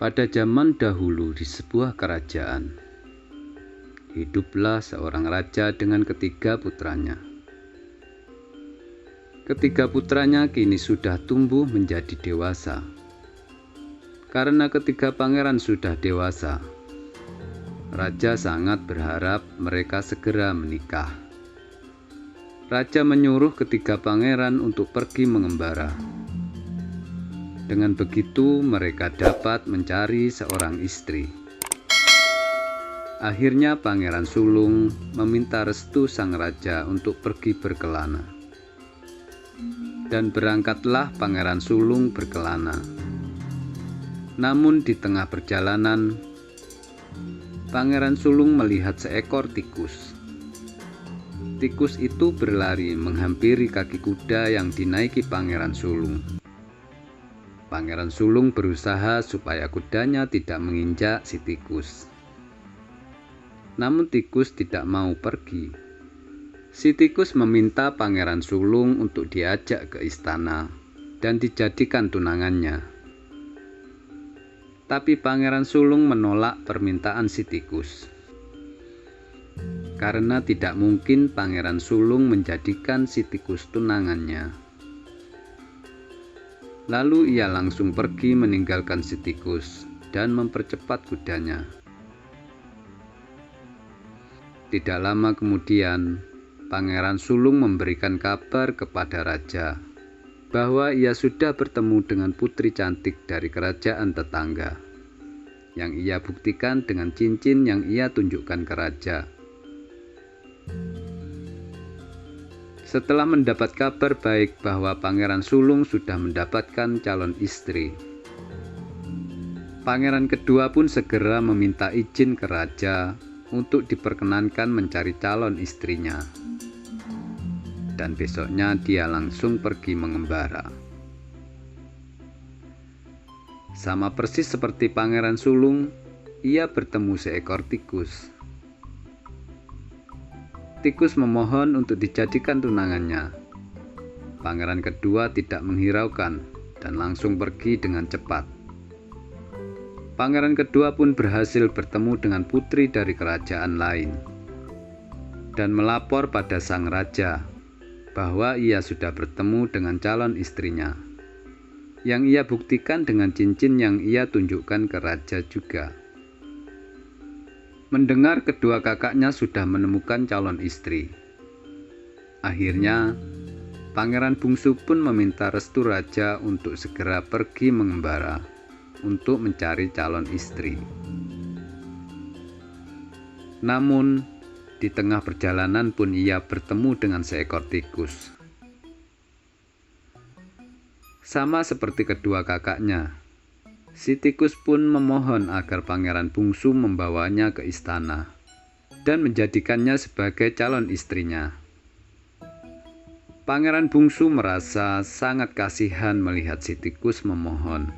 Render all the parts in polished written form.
Pada zaman dahulu di sebuah kerajaan, hiduplah seorang raja dengan ketiga putranya. Ketiga putranya kini sudah tumbuh menjadi dewasa. Karena ketiga pangeran sudah dewasa, raja sangat berharap mereka segera menikah. Raja menyuruh ketiga pangeran untuk pergi mengembara. Dengan begitu, mereka dapat mencari seorang istri. Akhirnya, Pangeran Sulung meminta restu sang raja untuk pergi berkelana. Dan berangkatlah Pangeran Sulung berkelana. Namun, di tengah perjalanan, Pangeran Sulung melihat seekor tikus. Tikus itu berlari menghampiri kaki kuda yang dinaiki Pangeran Sulung. Pangeran Sulung berusaha supaya kudanya tidak menginjak si tikus. Namun tikus tidak mau pergi. Si tikus meminta Pangeran Sulung untuk diajak ke istana dan dijadikan tunangannya. Tapi Pangeran Sulung menolak permintaan si tikus. Karena tidak mungkin Pangeran Sulung menjadikan si tikus tunangannya. Lalu ia langsung pergi meninggalkan si tikus dan mempercepat kudanya. Tidak lama kemudian, Pangeran Sulung memberikan kabar kepada raja bahwa ia sudah bertemu dengan putri cantik dari kerajaan tetangga, yang ia buktikan dengan cincin yang ia tunjukkan ke raja. Setelah mendapat kabar baik bahwa Pangeran Sulung sudah mendapatkan calon istri, pangeran kedua pun segera meminta izin ke raja untuk diperkenankan mencari calon istrinya. Dan besoknya dia langsung pergi mengembara. Sama persis seperti Pangeran Sulung, ia bertemu seekor tikus. Tikus memohon untuk dijadikan tunangannya. Pangeran kedua tidak menghiraukan dan langsung pergi dengan cepat. Pangeran kedua pun berhasil bertemu dengan putri dari kerajaan lain dan melapor pada sang raja bahwa ia sudah bertemu dengan calon istrinya, yang ia buktikan dengan cincin yang ia tunjukkan ke raja juga. Mendengar kedua kakaknya sudah menemukan calon istri, akhirnya Pangeran Bungsu pun meminta restu raja untuk segera pergi mengembara untuk mencari calon istri. Namun, di tengah perjalanan pun ia bertemu dengan seekor tikus. Sama seperti kedua kakaknya, si tikus pun memohon agar Pangeran Bungsu membawanya ke istana dan menjadikannya sebagai calon istrinya. Pangeran Bungsu merasa sangat kasihan melihat si tikus memohon.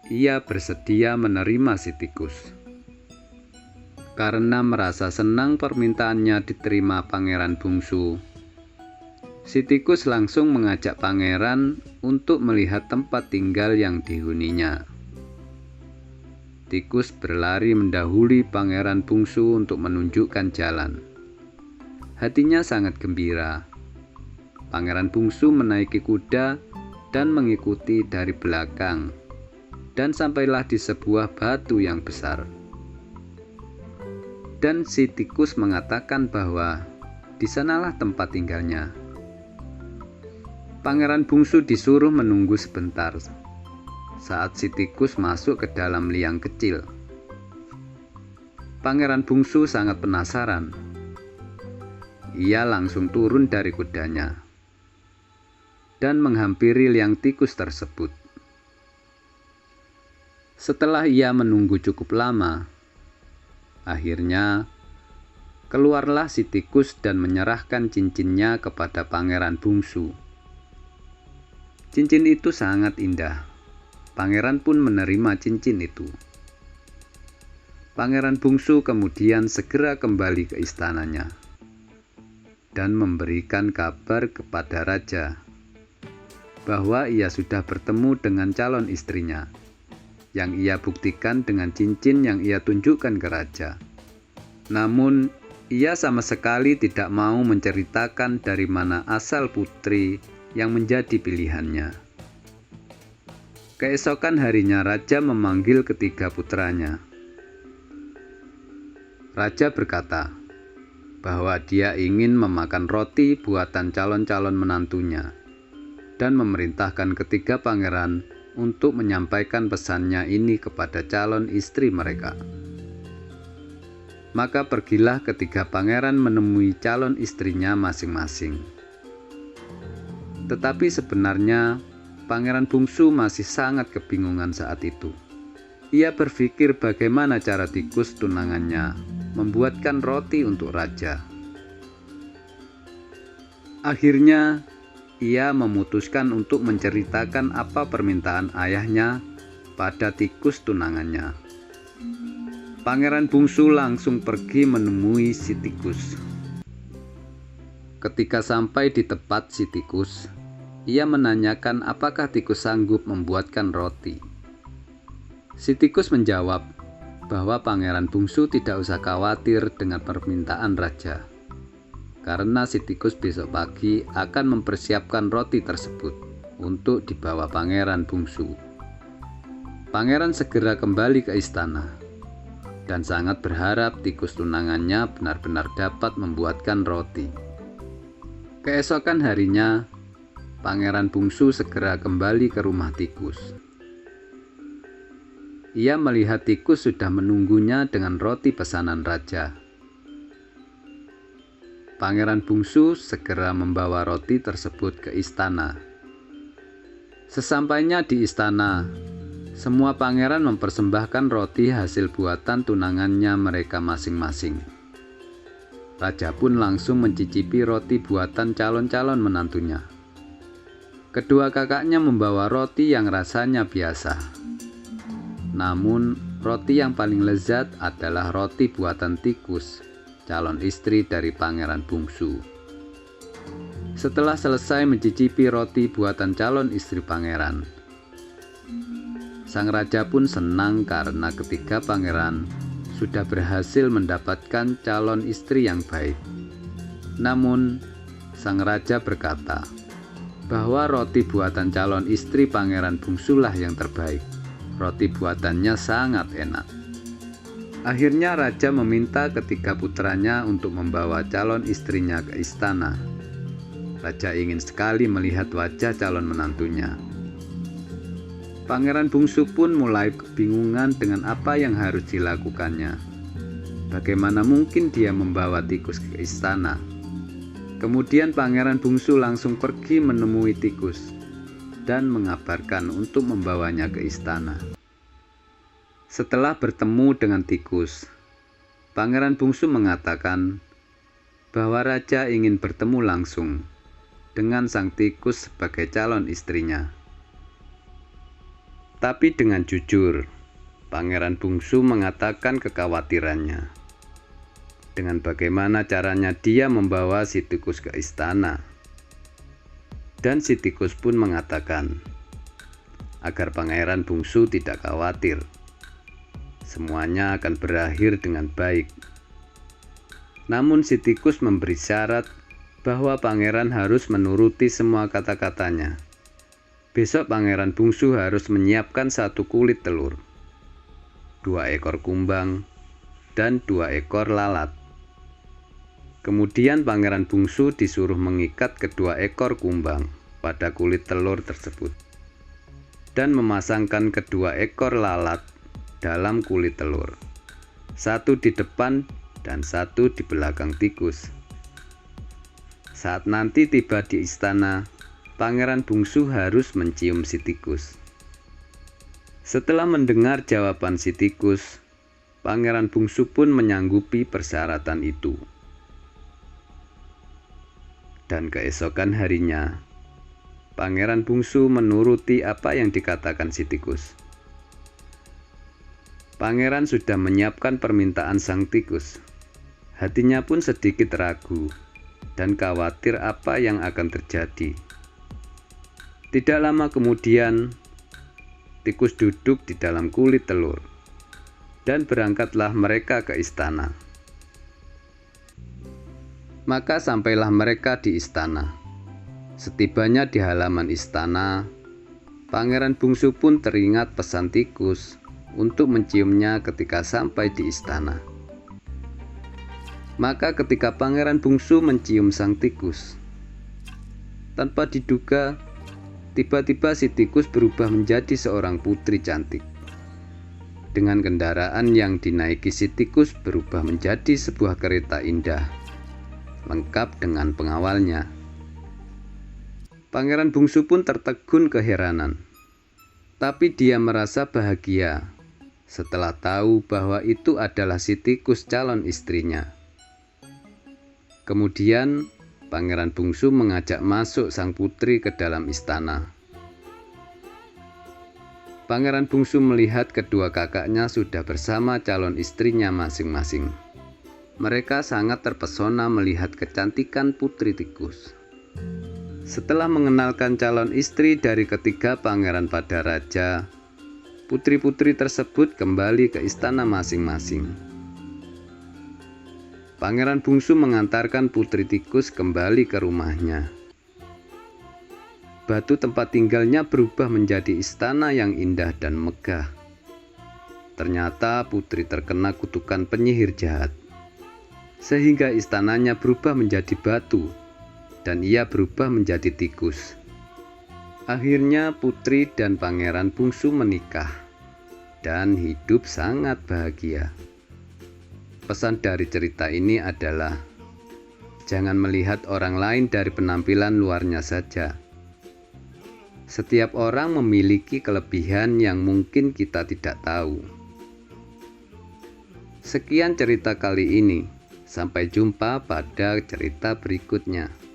Ia bersedia menerima si tikus. Karena merasa senang permintaannya diterima Pangeran Bungsu, si tikus langsung mengajak pangeran untuk melihat tempat tinggal yang dihuninya. Tikus berlari mendahului Pangeran Bungsu untuk menunjukkan jalan. Hatinya sangat gembira. Pangeran Bungsu menaiki kuda dan mengikuti dari belakang, dan sampailah di sebuah batu yang besar. Dan si tikus mengatakan bahwa di sanalah tempat tinggalnya. Pangeran Bungsu disuruh menunggu sebentar saat si tikus masuk ke dalam liang kecil. Pangeran Bungsu sangat penasaran. Ia langsung turun dari kudanya dan menghampiri liang tikus tersebut. Setelah ia menunggu cukup lama, akhirnya keluarlah si tikus dan menyerahkan cincinnya kepada Pangeran Bungsu. Cincin itu sangat indah. Pangeran pun menerima cincin itu. Pangeran Bungsu kemudian segera kembali ke istananya dan memberikan kabar kepada raja bahwa ia sudah bertemu dengan calon istrinya, yang ia buktikan dengan cincin yang ia tunjukkan ke raja. Namun, ia sama sekali tidak mau menceritakan dari mana asal putri yang menjadi pilihannya. Keesokan harinya raja memanggil ketiga putranya. Raja berkata bahwa dia ingin memakan roti buatan calon-calon menantunya dan memerintahkan ketiga pangeran untuk menyampaikan pesannya ini kepada calon istri mereka. Maka pergilah ketiga pangeran menemui calon istrinya masing-masing. Tetapi sebenarnya pangeran bungsu masih sangat kebingungan saat itu. Ia berpikir bagaimana cara tikus tunangannya membuatkan roti untuk raja. Akhirnya, ia memutuskan untuk menceritakan apa permintaan ayahnya pada tikus tunangannya. Pangeran bungsu langsung pergi menemui si tikus. Ketika sampai di tempat si tikus, ia menanyakan apakah tikus sanggup membuatkan roti. Si tikus menjawab bahwa pangeran bungsu tidak usah khawatir dengan permintaan raja, karena si tikus besok pagi akan mempersiapkan roti tersebut untuk dibawa pangeran bungsu. Pangeran segera kembali ke istana dan sangat berharap tikus tunangannya benar-benar dapat membuatkan roti. Keesokan harinya, pangeran bungsu segera kembali ke rumah tikus. Ia melihat tikus sudah menunggunya dengan roti pesanan raja. Pangeran bungsu segera membawa roti tersebut ke istana. Sesampainya di istana, semua pangeran mempersembahkan roti hasil buatan tunangannya mereka masing-masing. Raja pun langsung mencicipi roti buatan calon-calon menantunya. Kedua kakaknya membawa roti yang rasanya biasa. Namun, roti yang paling lezat adalah roti buatan tikus, calon istri dari pangeran bungsu. Setelah selesai mencicipi roti buatan calon istri pangeran, sang raja pun senang karena ketiga pangeran sudah berhasil mendapatkan calon istri yang baik. Namun, sang raja berkata bahwa roti buatan calon istri pangeran bungsulah yang terbaik. Roti buatannya sangat enak. Akhirnya raja meminta ketiga putranya untuk membawa calon istrinya ke istana. Raja ingin sekali melihat wajah calon menantunya. Pangeran bungsu pun mulai kebingungan dengan apa yang harus dilakukannya. Bagaimana mungkin dia membawa tikus ke istana? Kemudian pangeran bungsu langsung pergi menemui tikus dan mengabarkan untuk membawanya ke istana. Setelah bertemu dengan tikus, pangeran bungsu mengatakan bahwa raja ingin bertemu langsung dengan sang tikus sebagai calon istrinya. Tapi dengan jujur, pangeran bungsu mengatakan kekhawatirannya dengan bagaimana caranya dia membawa si tikus ke istana. Dan si tikus pun mengatakan agar pangeran bungsu tidak khawatir, semuanya akan berakhir dengan baik. Namun si tikus memberi syarat bahwa pangeran harus menuruti semua kata-katanya. Besok pangeran bungsu harus menyiapkan 1 kulit telur, 2 ekor kumbang, dan 2 ekor lalat. Kemudian pangeran bungsu disuruh mengikat kedua ekor kumbang pada kulit telur tersebut dan memasangkan kedua ekor lalat dalam kulit telur, 1 di depan dan 1 di belakang tikus. Saat nanti tiba di istana, pangeran bungsu harus mencium si tikus. Setelah mendengar jawaban si tikus, pangeran bungsu pun menyanggupi persyaratan itu. Dan keesokan harinya, pangeran bungsu menuruti apa yang dikatakan si tikus. Pangeran sudah menyiapkan permintaan sang tikus. Hatinya pun sedikit ragu dan khawatir apa yang akan terjadi. Tidak lama kemudian, tikus duduk di dalam kulit telur, dan berangkatlah mereka ke istana. Maka sampailah mereka di istana. Setibanya di halaman istana, Pangeran Bungsu pun teringat pesan tikus untuk menciumnya ketika sampai di istana. Maka ketika Pangeran Bungsu mencium sang tikus, tanpa diduga, tiba-tiba si tikus berubah menjadi seorang putri cantik. Dengan kendaraan yang dinaiki si tikus berubah menjadi sebuah kereta indah, lengkap dengan pengawalnya. Pangeran Bungsu pun tertegun keheranan, tapi dia merasa bahagia setelah tahu bahwa itu adalah si tikus calon istrinya. Kemudian Pangeran Bungsu mengajak masuk sang putri ke dalam istana. Pangeran Bungsu melihat kedua kakaknya sudah bersama calon istrinya masing-masing. Mereka sangat terpesona melihat kecantikan putri tikus. Setelah mengenalkan calon istri dari ketiga pangeran pada raja, putri-putri tersebut kembali ke istana masing-masing. Pangeran Bungsu mengantarkan putri tikus kembali ke rumahnya. Batu tempat tinggalnya berubah menjadi istana yang indah dan megah. Ternyata putri terkena kutukan penyihir jahat, sehingga istananya berubah menjadi batu dan ia berubah menjadi tikus. Akhirnya putri dan Pangeran Bungsu menikah dan hidup sangat bahagia. Pesan dari cerita ini adalah jangan melihat orang lain dari penampilan luarnya saja. Setiap orang memiliki kelebihan yang mungkin kita tidak tahu. Sekian cerita kali ini. Sampai jumpa pada cerita berikutnya.